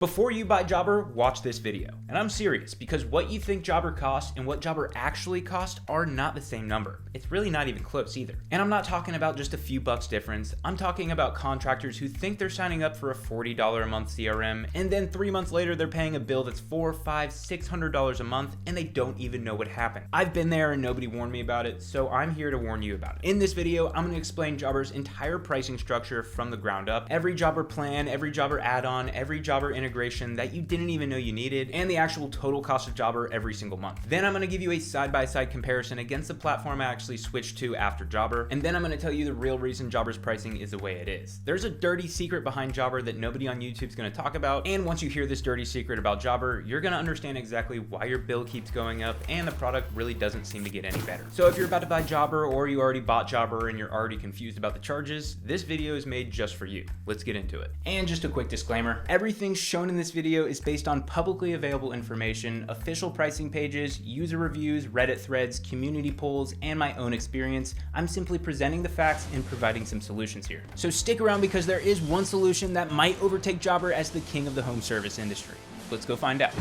Before you buy Jobber, watch this video. And I'm serious, because what you think Jobber costs and what Jobber actually costs are not the same number. It's really not even close either. And I'm not talking about just a few bucks difference. I'm talking about contractors who think they're signing up for a $40 a month CRM, and then 3 months later they're paying a bill that's $400, $500, $600 a month, and they don't even know what happened. I've been there and nobody warned me about it, so I'm here to warn you about it. In this video, I'm going to explain Jobber's entire pricing structure from the ground up, every Jobber plan, every Jobber add-on, every Jobber integration that you didn't even know you needed, and the actual total cost of Jobber every single month. Then I'm going to give you a side-by-side comparison against the platform I actually switched to after Jobber, and then I'm going to tell you the real reason Jobber's pricing is the way it is. There's a dirty secret behind Jobber that nobody on YouTube is going to talk about, and once you hear this dirty secret about Jobber, you're going to understand exactly why your bill keeps going up and the product really doesn't seem to get any better. So if you're about to buy Jobber, or you already bought Jobber and you're already confused about the charges, this video is made just for you. Let's get into it. And just a quick disclaimer, everything shown in this video is based on publicly available information, official pricing pages, user reviews, Reddit threads, community polls, and my own experience. I'm simply presenting the facts and providing some solutions here. So stick around, because there is one solution that might overtake Jobber as the king of the home service industry. Let's go find out.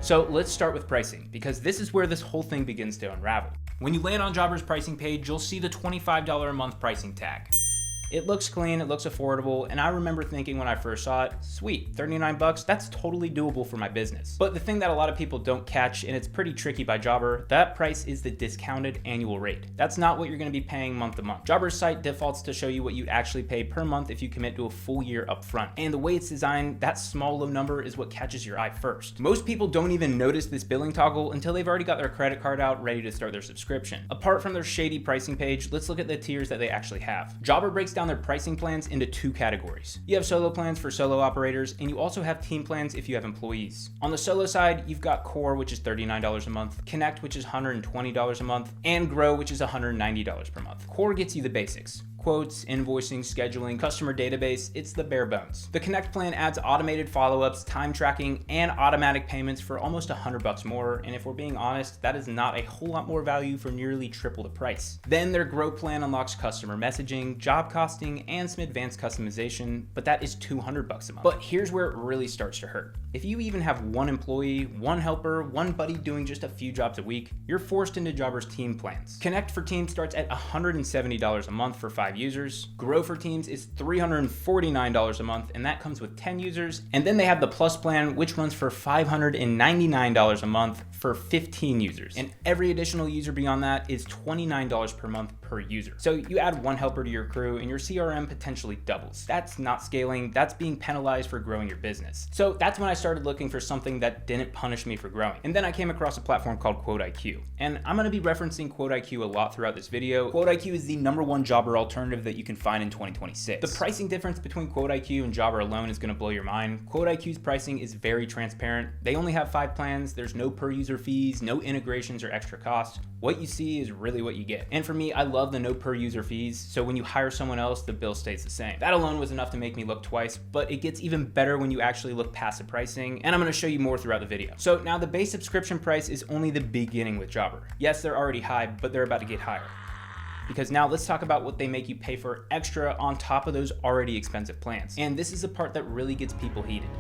So let's start with pricing, because this is where this whole thing begins to unravel. When you land on Jobber's pricing page, you'll see the $25 a month pricing tag. It looks clean, it looks affordable, and I remember thinking when I first saw it, sweet, 39 bucks, that's totally doable for my business. But the thing that a lot of people don't catch, and it's pretty tricky by Jobber, that price is the discounted annual rate. That's not what you're going to be paying month to month. Jobber's site defaults to show you what you actually pay per month if you commit to a full year up front. And the way it's designed, that small low number is what catches your eye first. Most people don't even notice this billing toggle until they've already got their credit card out ready to start their subscription. Apart from their shady pricing page, let's look at the tiers that they actually have. Jobber breaks down their pricing plans into two categories. You have solo plans for solo operators, and you also have team plans if you have employees. On the solo side, you've got Core, which is $39 a month, Connect, which is $120 a month, and Grow, which is $190 per month. Core gets you the basics: quotes, invoicing, scheduling, customer database. It's the bare bones. The Connect plan adds automated follow-ups, time tracking, and automatic payments for almost $100 more. And if we're being honest, that is not a whole lot more value for nearly triple the price. Then their Grow plan unlocks customer messaging, job costing, and some advanced customization, but that is $200 a month. But here's where it really starts to hurt. If you even have one employee, one helper, one buddy doing just a few jobs a week, you're forced into Jobber's team plans. Connect for Teams starts at $170 a month for 5 users. Grow for Teams is $349 a month, and that comes with 10 users. And then they have the Plus plan, which runs for $599 a month for 15 users. And every additional user beyond that is $29 per month per user. So you add one helper to your crew and your CRM potentially doubles. That's not scaling, that's being penalized for growing your business. So that's when I started looking for something that didn't punish me for growing. And then I came across a platform called QuoteIQ. And I'm going to be referencing QuoteIQ a lot throughout this video. QuoteIQ is the #1 Jobber alternative that you can find in 2026. The pricing difference between QuoteIQ and Jobber alone is going to blow your mind. QuoteIQ's pricing is very transparent. They only have 5 plans. There's no per user fees, no integrations or extra costs. What you see is really what you get. And for me, I love the no per user fees. So when you hire someone else, the bill stays the same. That alone was enough to make me look twice, but it gets even better when you actually look past the pricing, and I'm going to show you more throughout the video. So now the base subscription price is only the beginning with Jobber. Yes, they're already high, but they're about to get higher. Because now let's talk about what they make you pay for extra on top of those already expensive plans. And this is the part that really gets people heated.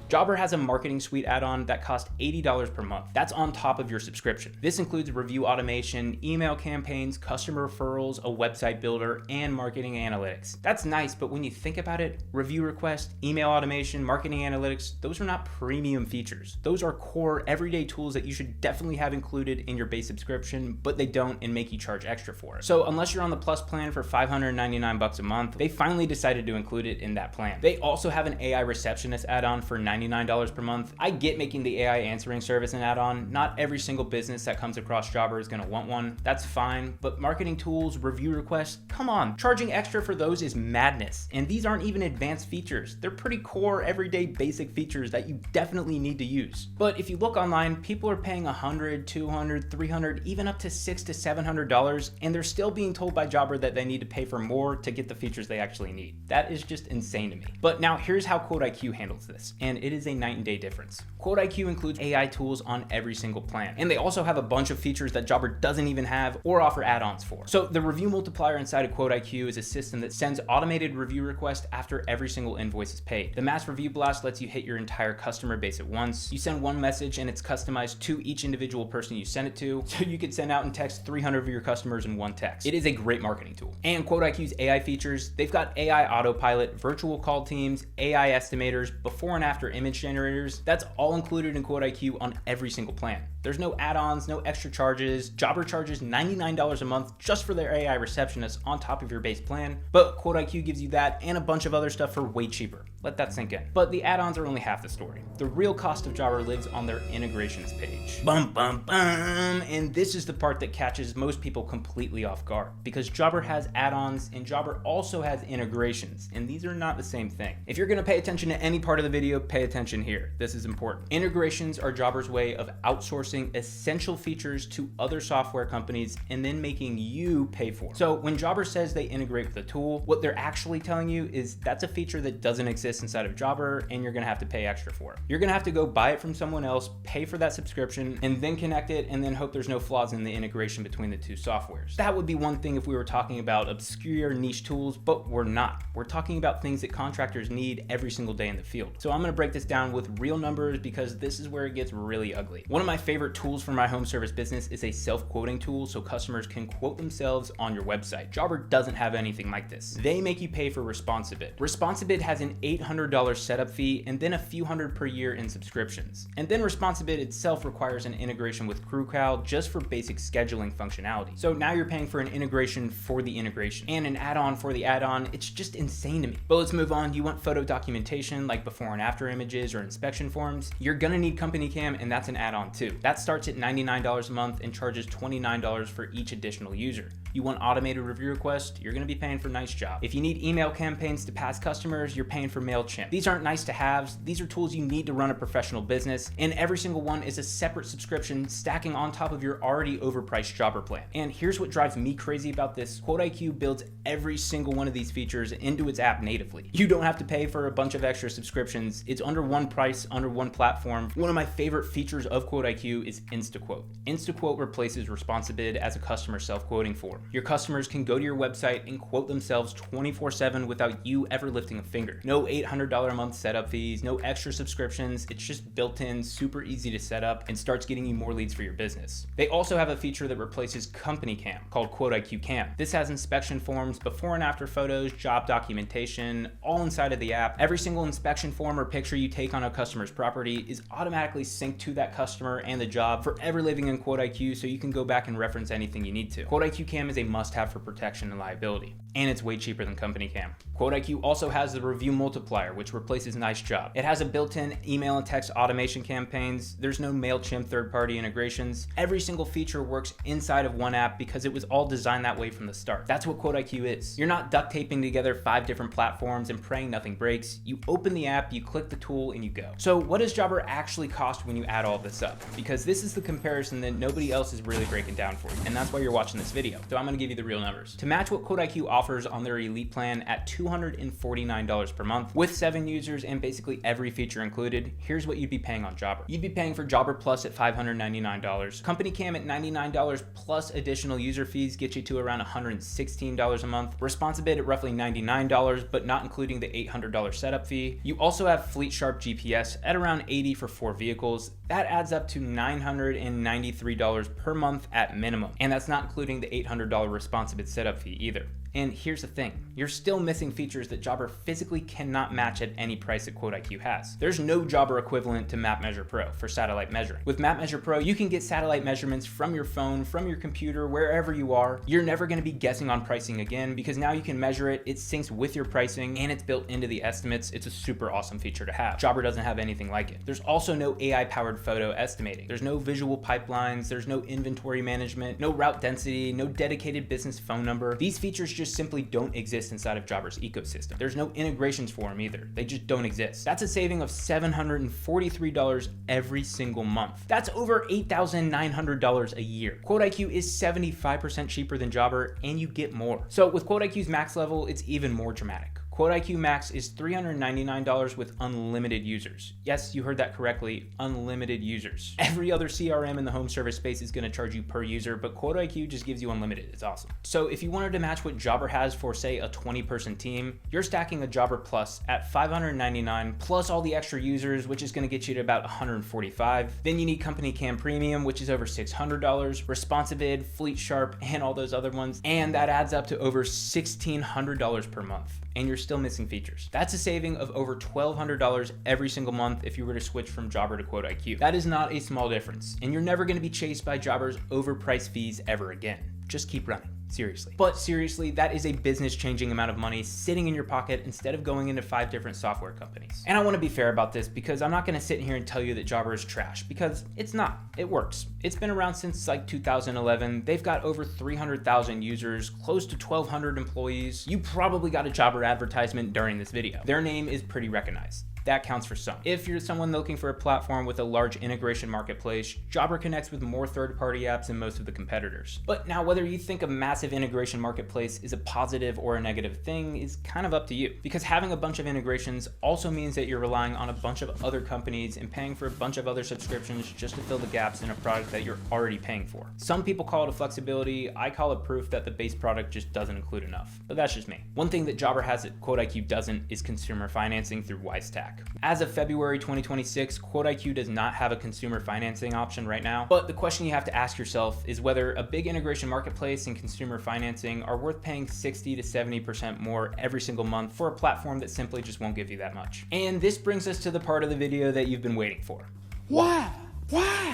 Jobber has a marketing suite add-on that costs $80 per month. That's on top of your subscription. This includes review automation, email campaigns, customer referrals, a website builder, and marketing analytics. That's nice, but when you think about it, review request, email automation, marketing analytics, those are not premium features. Those are core everyday tools that you should definitely have included in your base subscription, but they don't and make you charge extra for it. So unless you're on the Plus plan for $599 a month, they finally decided to include it in that plan. They also have an AI receptionist add-on for $99 per month. I get making the AI answering service an add-on. Not every single business that comes across Jobber is going to want one. That's fine, but marketing tools, review requests, come on. Charging extra for those is madness. And these aren't even advanced features. They're pretty core, everyday, basic features that you definitely need to use. But if you look online, people are paying $100, $200, $300, even up to $600 to $700, and they're still being told by Jobber that they need to pay for more to get the features they actually need. That is just insane to me. But now here's how QuoteIQ handles this. And it is a night and day difference. QuoteIQ includes AI tools on every single plan, and they also have a bunch of features that Jobber doesn't even have or offer add-ons for. So the review multiplier inside of QuoteIQ is a system that sends automated review requests after every single invoice is paid. The mass review blast lets you hit your entire customer base at once. You send one message and it's customized to each individual person you send it to, so you could send out and text 300 of your customers in one text. It is a great marketing tool. And QuoteIQ's AI features, they've got AI autopilot, virtual call teams, AI estimators, before and after image generators. That's all included in QuoteIQ on every single plan. There's no add-ons, no extra charges. Jobber charges $99 a month just for their AI receptionist on top of your base plan, but QuoteIQ gives you that and a bunch of other stuff for way cheaper. Let that sink in. But the add-ons are only half the story. The real cost of Jobber lives on their integrations page. Bum, bum, bum. And this is the part that catches most people completely off guard, because Jobber has add-ons and Jobber also has integrations, and these are not the same thing. If you're gonna pay attention to any part of the video, pay attention here. This is important. Integrations are Jobber's way of outsourcing essential features to other software companies and then making you pay for them. So when Jobber says they integrate with a tool, what they're actually telling you is that's a feature that doesn't exist inside of Jobber and you're gonna have to pay extra for it. You're gonna have to go buy it from someone else, pay for that subscription, and then connect it and then hope there's no flaws in the integration between the two softwares. That would be one thing if we were talking about obscure niche tools, but we're not. We're talking about things that contractors need every single day in the field. So I'm gonna break this down with real numbers because this is where it gets really ugly. One of my favorite tools for my home service business is a self-quoting tool so customers can quote themselves on your website. Jobber doesn't have anything like this. They make you pay for Responsibid. Responsibid has an $800 setup fee and then a few hundred per year in subscriptions. And then Responsibid itself requires an integration with CrewCal just for basic scheduling functionality. So now you're paying for an integration for the integration and an add-on for the add-on. It's just insane to me. But let's move on. You want photo documentation like before and after images or inspection forms? You're gonna need Company Cam, and that's an add-on too. That starts at $99 a month and charges $29 for each additional user. You want automated review requests? You're gonna be paying for Nice Job. If you need email campaigns to past customers, you're paying for MailChimp. These aren't nice to haves. These are tools you need to run a professional business, and every single one is a separate subscription stacking on top of your already overpriced Jobber plan. And here's what drives me crazy about this. QuoteIQ builds every single one of these features into its app natively. You don't have to pay for a bunch of extra subscriptions. It's under one price, under one platform. One of my favorite features of QuoteIQ is InstaQuote. InstaQuote replaces Responsibid as a customer self-quoting form. Your customers can go to your website and quote themselves 24/7 without you ever lifting a finger. No $800 a month setup fees, no extra subscriptions. It's just built in, super easy to set up, and starts getting you more leads for your business. They also have a feature that replaces Company Cam called QuoteIQ Cam. This has inspection forms, before and after photos, job documentation, all inside of the app. Every single inspection form or picture you take on a customer's property is automatically synced to that customer and the job, forever living in QuoteIQ, so you can go back and reference anything you need to. QuoteIQ Cam is a must-have for protection and liability, and it's way cheaper than Company Cam. QuoteIQ also has the review multiplier, which replaces Nice Job. It has a built-in email and text automation campaigns. There's no MailChimp third-party integrations. Every single feature works inside of one app because it was all designed that way from the start. That's what QuoteIQ is. You're not duct taping together 5 different platforms and praying nothing breaks. You open the app, you click the tool, and you go. So what does Jobber actually cost when you add all this up? Because this is the comparison that nobody else is really breaking down for you, and that's why you're watching this video. So I'm gonna give you the real numbers. To match what QuoteIQ offers on their Elite plan at $249 per month, with 7 users and basically every feature included, here's what you'd be paying on Jobber. You'd be paying for Jobber Plus at $599, Company Cam at $99 plus additional user fees get you to around $116 a month, Responsibid at roughly $99, but not including the $800 setup fee. You also have Fleet Sharp GPS at around $80 for 4 vehicles. That adds up to $993 per month at minimum, and that's not including the $800 Responsibid setup fee either. And here's the thing, you're still missing features that Jobber physically cannot match at any price that QuoteIQ has. There's no Jobber equivalent to Map Measure Pro for satellite measuring. With Map Measure Pro, you can get satellite measurements from your phone, from your computer, wherever you are. You're never gonna be guessing on pricing again because now you can measure it, it syncs with your pricing, and it's built into the estimates. It's a super awesome feature to have. Jobber doesn't have anything like it. There's also no AI-powered photo estimating. There's no visual pipelines, there's no inventory management, no route density, no dedicated business phone number. These features just simply don't exist inside of Jobber's ecosystem. There's no integrations for them either. They just don't exist. That's a saving of $743 every single month. That's over $8,900 a year. QuoteIQ is 75% cheaper than Jobber, and you get more. So with QuoteIQ's max level, it's even more dramatic. QuoteIQ Max is $399 with unlimited users. Yes, you heard that correctly, unlimited users. Every other CRM in the home service space is going to charge you per user, but QuoteIQ just gives you unlimited. It's awesome. So if you wanted to match what Jobber has for, say, a 20-person team, you're stacking a Jobber Plus at $599 plus all the extra users, which is going to get you to about $145. Then you need Company Cam Premium, which is over $600, Responsivid, Fleet Sharp, and all those other ones, and that adds up to over $1,600 per month. And you're still missing features. That's a saving of over $1,200 every single month if you were to switch from Jobber to QuoteIQ. That is not a small difference, and you're never going to be chased by Jobber's overpriced fees ever again. Just keep running. Seriously. But seriously, that is a business-changing amount of money sitting in your pocket instead of going into 5 different software companies. And I want to be fair about this because I'm not going to sit here and tell you that Jobber is trash, because it's not. It works. It's been around since like 2011. They've got over 300,000 users, close to 1,200 employees. You probably got a Jobber advertisement during this video. Their name is pretty recognized. That counts for some. If you're someone looking for a platform with a large integration marketplace, Jobber connects with more third-party apps than most of the competitors. But now whether you think a massive integration marketplace is a positive or a negative thing is kind of up to you, because having a bunch of integrations also means that you're relying on a bunch of other companies and paying for a bunch of other subscriptions just to fill the gaps in a product that you're already paying for. Some people call it a flexibility. I call it proof that the base product just doesn't include enough, but that's just me. One thing that Jobber has that QuoteIQ doesn't is consumer financing through Wisetack. As of February 2026, QuoteIQ does not have a consumer financing option right now, but the question you have to ask yourself is whether a big integration marketplace and consumer financing are worth paying 60 to 70% more every single month for a platform that simply just won't give you that much. And this brings us to the part of the video that you've been waiting for. Why?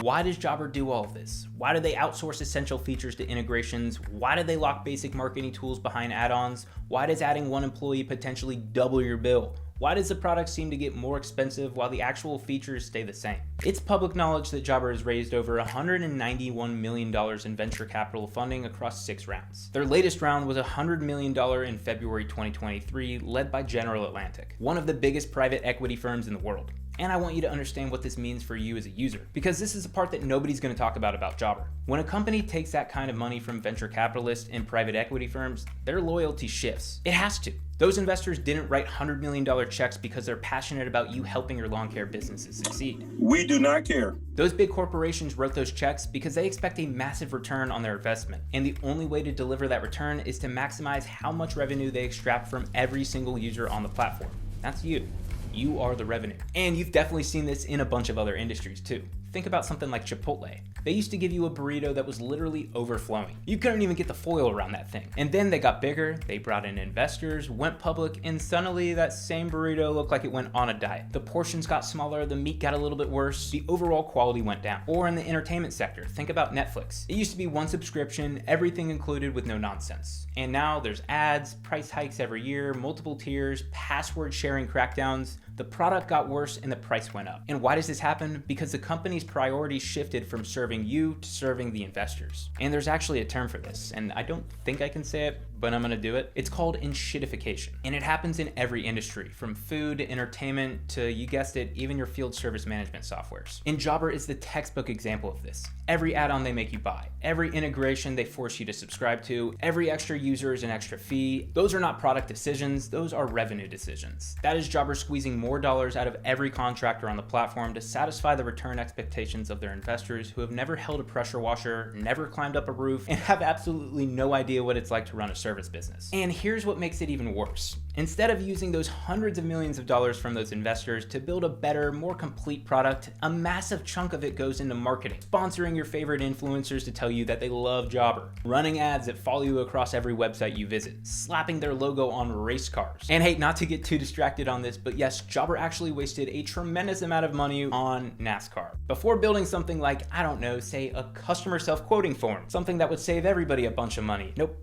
Why does Jobber do all of this? Why do they outsource essential features to integrations? Why do they lock basic marketing tools behind add-ons? Why does adding one employee potentially double your bill? Why does the product seem to get more expensive while the actual features stay the same? It's public knowledge that Jobber has raised over $191 million in venture capital funding across 6 rounds. Their latest round was $100 million in February 2023, led by General Atlantic, one of the biggest private equity firms in the world. And I want you to understand what this means for you as a user, because this is the part that nobody's going to talk about Jobber. When a company takes that kind of money from venture capitalists and private equity firms, their loyalty shifts. It has to. Those investors didn't write $100 million checks because they're passionate about you helping your lawn care businesses succeed. We do not care. Those big corporations wrote those checks because they expect a massive return on their investment. And the only way to deliver that return is to maximize how much revenue they extract from every single user on the platform. That's you. You are the revenue. And you've definitely seen this in a bunch of other industries too. Think about something like Chipotle. They used to give you a burrito that was literally overflowing. You couldn't even get the foil around that thing. And then they got bigger, they brought in investors, went public, and suddenly that same burrito looked like it went on a diet. The portions got smaller, the meat got a little bit worse, the overall quality went down. Or in the entertainment sector, think about Netflix. It used to be one subscription, everything included with no nonsense. And now there's ads, price hikes every year, multiple tiers, password sharing crackdowns. The product got worse and the price went up. And why does this happen? Because the company's priorities shifted from serving you to serving the investors. And there's actually a term for this, and I don't think I can say it, but I'm gonna do it. It's called enshittification. And it happens in every industry, from food to entertainment to, you guessed it, even your field service management softwares. And Jobber is the textbook example of this. Every add-on they make you buy, every integration they force you to subscribe to, every extra user is an extra fee. Those are not product decisions, those are revenue decisions. That is Jobber squeezing more dollars out of every contractor on the platform to satisfy the return expectations of their investors who have never held a pressure washer, never climbed up a roof, and have absolutely no idea what it's like to run a service business. And here's what makes it even worse. Instead of using those hundreds of millions of dollars from those investors to build a better, more complete product, a massive chunk of it goes into marketing, sponsoring your favorite influencers to tell you that they love Jobber, running ads that follow you across every website you visit, slapping their logo on race cars. And hey, not to get too distracted on this, but yes, Jobber actually wasted a tremendous amount of money on NASCAR before building something like, I don't know, say a customer self-quoting form, something that would save everybody a bunch of money. Nope.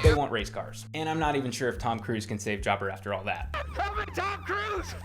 They want race cars. And I'm not even sure if Tom Cruise can save Jobber after all that. Help me, Tom Cruise!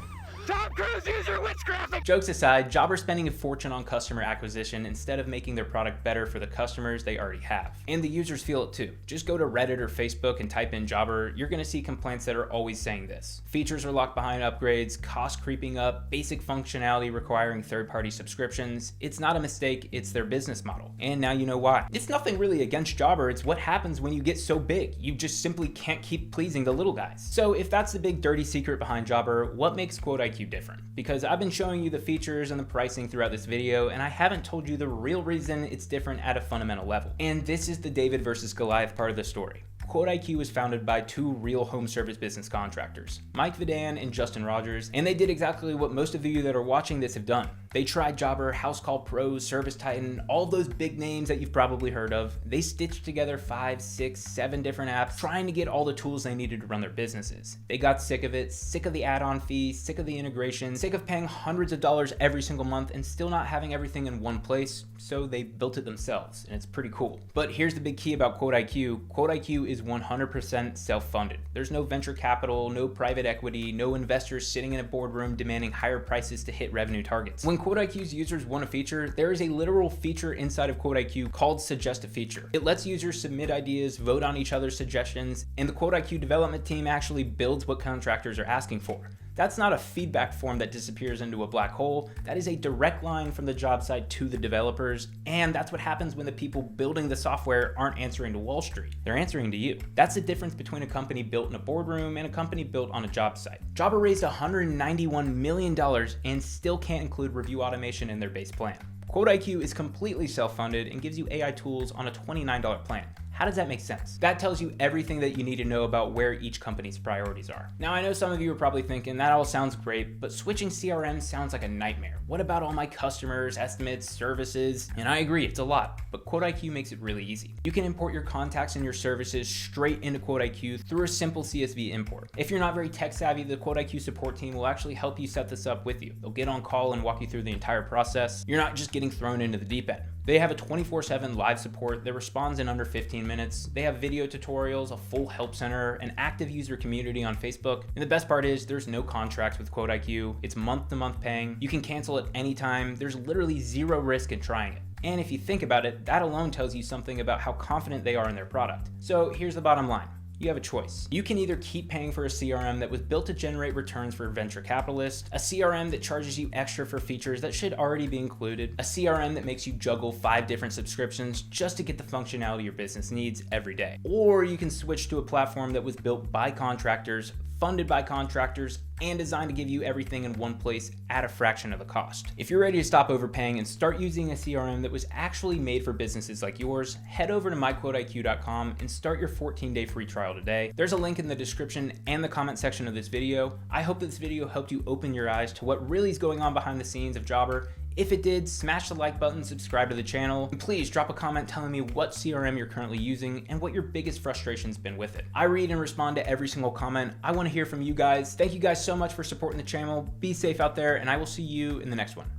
Tom Cruise user witchcraft! Jokes aside, Jobber are spending a fortune on customer acquisition instead of making their product better for the customers they already have. And the users feel it too. Just go to Reddit or Facebook and type in Jobber, you're gonna see complaints that are always saying this. Features are locked behind upgrades, costs creeping up, basic functionality requiring third-party subscriptions. It's not a mistake, it's their business model. And now you know why. It's nothing really against Jobber, it's what happens when you get so big. You just simply can't keep pleasing the little guys. So if that's the big dirty secret behind Jobber, what makes QuoteIQ different? Because I've been showing you the features and the pricing throughout this video, and I haven't told you the real reason it's different at a fundamental level. And this is the David versus Goliath part of the story. QuoteIQ was founded by two real home service business contractors, Mike Vidan and Justin Rogers, and they did exactly what most of you that are watching this have done. They tried Jobber, House Call Pro, Service Titan, all those big names that you've probably heard of. They stitched together 5, 6, 7 different apps, trying to get all the tools they needed to run their businesses. They got sick of it, sick of the add-on fee, sick of the integration, sick of paying hundreds of dollars every single month and still not having everything in one place, so they built it themselves, and it's pretty cool. But here's the big key about QuoteIQ. QuoteIQ is 100% self-funded. There's no venture capital, no private equity, no investors sitting in a boardroom demanding higher prices to hit revenue targets. When QuoteIQ's users want a feature, there is a literal feature inside of QuoteIQ called Suggest a Feature. It lets users submit ideas, vote on each other's suggestions, and the QuoteIQ development team actually builds what contractors are asking for. That's not a feedback form that disappears into a black hole. That is a direct line from the job site to the developers, and that's what happens when the people building the software aren't answering to Wall Street. They're answering to you. That's the difference between a company built in a boardroom and a company built on a job site. Jobber raised $191 million and still can't include review automation in their base plan. QuoteIQ is completely self-funded and gives you AI tools on a $29 plan. How does that make sense? That tells you everything that you need to know about where each company's priorities are. Now, I know some of you are probably thinking that all sounds great, but switching CRM sounds like a nightmare. What about all my customers, estimates, services? And I agree, it's a lot, but QuoteIQ makes it really easy. You can import your contacts and your services straight into QuoteIQ through a simple CSV import. If you're not very tech savvy, the QuoteIQ support team will actually help you set this up with you. They'll get on call and walk you through the entire process. You're not just getting thrown into the deep end. They have a 24/7 live support that responds in under 15 minutes. They have video tutorials, a full help center, an active user community on Facebook. And the best part is there's no contracts with QuoteIQ. It's month-to-month paying. You can cancel at any time. There's literally zero risk in trying it. And if you think about it, that alone tells you something about how confident they are in their product. So here's the bottom line. You have a choice. You can either keep paying for a CRM that was built to generate returns for venture capitalists, a CRM that charges you extra for features that should already be included, a CRM that makes you juggle 5 different subscriptions just to get the functionality your business needs every day. Or you can switch to a platform that was built by contractors, funded by contractors, and designed to give you everything in one place at a fraction of the cost. If you're ready to stop overpaying and start using a CRM that was actually made for businesses like yours, head over to myquoteiq.com and start your 14-day free trial today. There's a link in the description and the comment section of this video. I hope that this video helped you open your eyes to what really is going on behind the scenes of Jobber. If it did, smash the like button, subscribe to the channel, and please drop a comment telling me what CRM you're currently using and what your biggest frustration's been with it. I read and respond to every single comment. I want to hear from you guys. Thank you guys so much for supporting the channel. Be safe out there, and I will see you in the next one.